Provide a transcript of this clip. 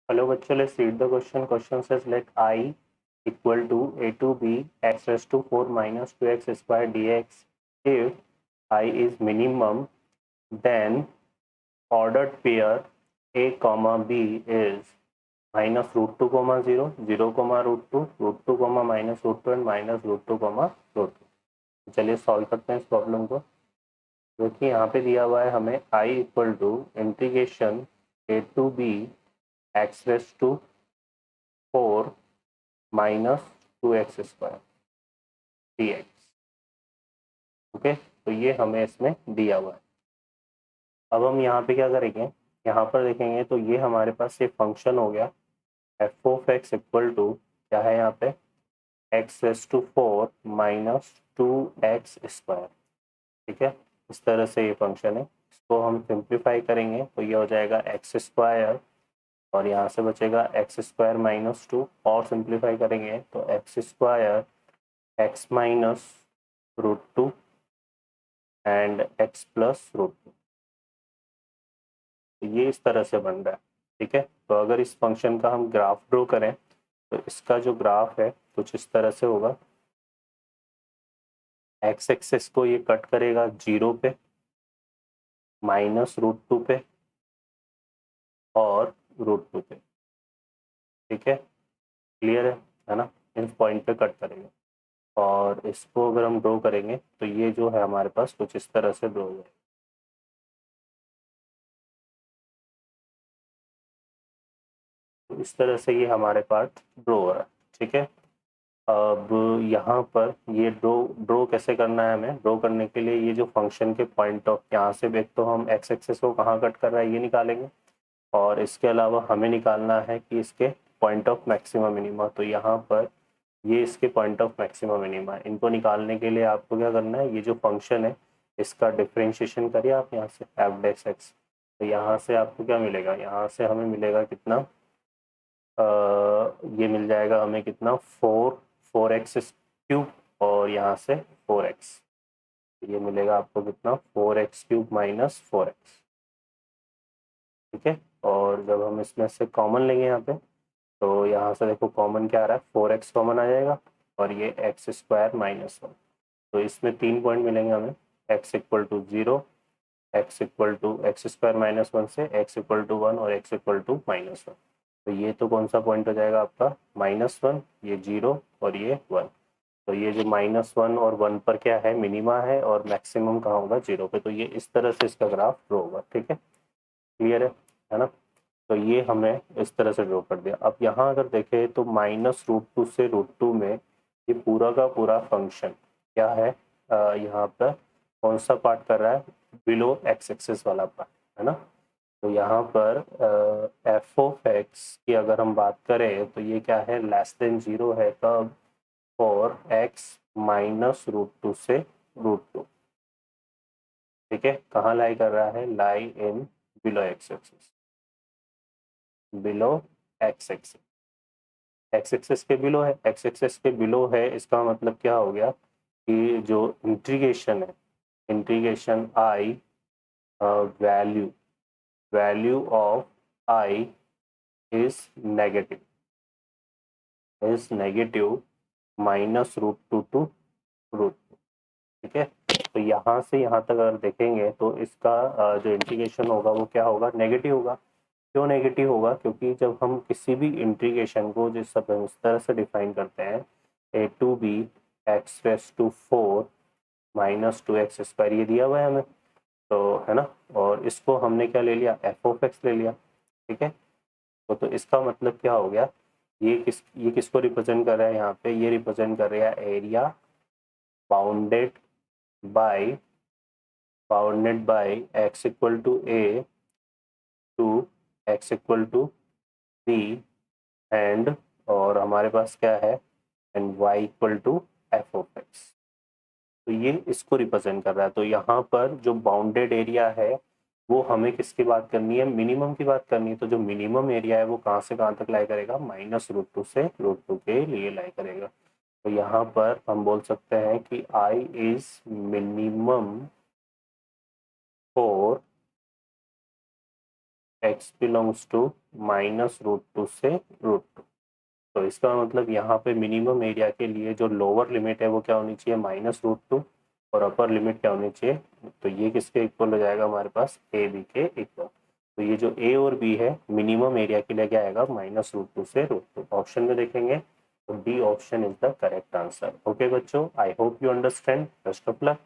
Hello बच्चों, let's read the question. Question says let I equal to a to b x raised to 4 minus 2x square dx. If I is minimum, then ordered pair a comma b is minus root 2 comma 0, 0 comma root 2 comma minus root 2 and minus root 2 comma root 2. चलिए solve करते हैं इस problem को। देखिए यहाँ पे दिया हुआ है हमें I equal to integration a to b x raised to 4 minus 2x square dx। Okay, तो ये हमें इसमें दिया हुआ है। अब हम यहाँ पे क्या करेंगे, यहाँ पर देखेंगे तो ये हमारे पास ये फंक्शन हो गया F of X equal to क्या है यहाँ पे X raise to 4 minus 2x square. ठीक है, इस तरह से ये फंक्शन है। इसको हम सिंप्लीफाई करेंगे तो ये हो जाएगा एक्स स्क्वायर और यहाँ से बचेगा एक्स स्क्वायर माइनस 2 और सिंप्लीफाई करेंगे तो X square X minus root 2 and X plus root 2। तो ये इस तरह से बन रहा है। ठीक है, तो अगर इस फंक्शन का हम ग्राफ ड्रॉ करें तो इसका जो ग्राफ है कुछ इस तरह से होगा। एक्स एक्सेस को ये कट करेगा 0 पे, माइनस रूट 2 पे और रूट 2 पे। ठीक है, क्लियर है ना। इस पॉइंट पे कट करेगा और इसको अगर हम ड्रॉ करेंगे तो ये जो है हमारे पास कुछ इस तरह से ड्रॉ हो जाएगा। तो इस तरह से ये हमारे पार्ट ड्रॉ हो रहा है। ठीक है, अब यहाँ पर ये ड्रॉ ड्रॉ कैसे करना है, हमें ड्रॉ करने के लिए ये जो फंक्शन के पॉइंट ऑफ यहाँ से एक तो हम एक्स एक्सेस को कहाँ कट कर रहा है ये निकालेंगे और इसके अलावा हमें निकालना है कि इसके पॉइंट ऑफ मैक्सिमम मिनिमा। तो यहाँ पर ये इसके पॉइंट ऑफ मैक्सिमम मिनिमा, इनको निकालने के लिए आपको क्या करना है, ये जो फंक्शन है इसका डिफ्रेंशिएशन करिए आप यहाँ से एफ डेक्स एक्स। तो यहाँ से आपको क्या मिलेगा, यहाँ से हमें मिलेगा कितना, ये मिल जाएगा हमें कितना 4x क्यूब और यहाँ से 4x। ये मिलेगा आपको कितना 4x क्यूब माइनस 4x। ठीक है, और जब हम इसमें से कॉमन लेंगे यहाँ पे तो यहाँ से देखो कॉमन क्या आ रहा है, 4x कॉमन आ जाएगा और ये एक्स स्क्वायर माइनस 1। तो इसमें 3 पॉइंट मिलेंगे हमें, x equal to 0, X equal to X square minus 1 से x इक्वल टू 1 और x इक्वल टू माइनस 1। तो ये तो कौन सा पॉइंट हो जाएगा आपका -1, ये 0 और ये 1। तो ये जो -1 और 1 पर क्या है, मिनिमा है और मैक्सिमम कहाँ होगा 0 पे। तो ये इस तरह से इसका ग्राफ ड्रॉ होगा। ठीक है, क्लियर है ना। तो ये हमने इस तरह से ड्रॉ कर दिया। अब यहाँ अगर देखें तो माइनस रूट 2 से रूट 2 में ये पूरा का पूरा फंक्शन क्या है, यहाँ पर कौन सा पार्ट कर रहा है, बिलो एक्स एक्सिस वाला पार्ट है ना। तो यहाँ पर एफ ऑफ एक्स की अगर हम बात करें तो ये क्या है, लेस देन 0 है तब फॉर एक्स माइनस रूट 2 से रूट 2। ठीक है, कहाँ लाई कर रहा है, lie in below x axis, below x axis. X axis के बिलो है, एक्स एक्सिस के बिलो है, इसका मतलब क्या हो गया कि जो इंटीग्रेशन है, integration I value value of I is negative minus root 2 to root 2। ठीक है, तो यहाँ से यहाँ तक अगर देखेंगे तो इसका जो इंटीग्रेशन होगा वो क्या होगा, नेगेटिव होगा। क्यों नेगेटिव होगा, क्योंकि जब हम किसी भी इंटीग्रेशन को जिस सब उस तरह से डिफाइन करते हैं a to b x raise to 4 minus 2x square, ये दिया हुआ है हमें तो है ना, और इसको हमने क्या ले लिया, एफ ऑफ एक्स ले लिया। ठीक है, तो इसका मतलब क्या हो गया, ये किसको रिप्रेजेंट कर रहा है, यहाँ पे ये रिप्रेजेंट कर रहा है area bounded by X equal to A to X equal to B and, और हमारे पास क्या है, and y equal to F of X. तो ये इसको रिप्रेजेंट कर रहा है। तो यहाँ पर जो बाउंडेड एरिया है वो हमें किसकी बात करनी है, मिनिमम की बात करनी है। तो जो मिनिमम एरिया है वो कहाँ से कहाँ तक लाई करेगा, माइनस रूट 2 से रूट 2 के लिए लाई करेगा। तो यहाँ पर हम बोल सकते हैं कि I is minimum for x belongs to -√2 से √2। तो इसका मतलब यहाँ पे मिनिमम एरिया के लिए जो लोअर लिमिट है वो क्या होनी चाहिए, -√2, और अपर लिमिट क्या होनी चाहिए, तो ये किसके इक्वल हो जाएगा हमारे पास, ए बी के इक्वल। तो ये जो ए और बी है मिनिमम एरिया के लिए क्या आएगा, -√2 से √2। ऑप्शन में देखेंगे तो D option is the correct answer. Okay बच्चों, I hope you understand. Best of luck.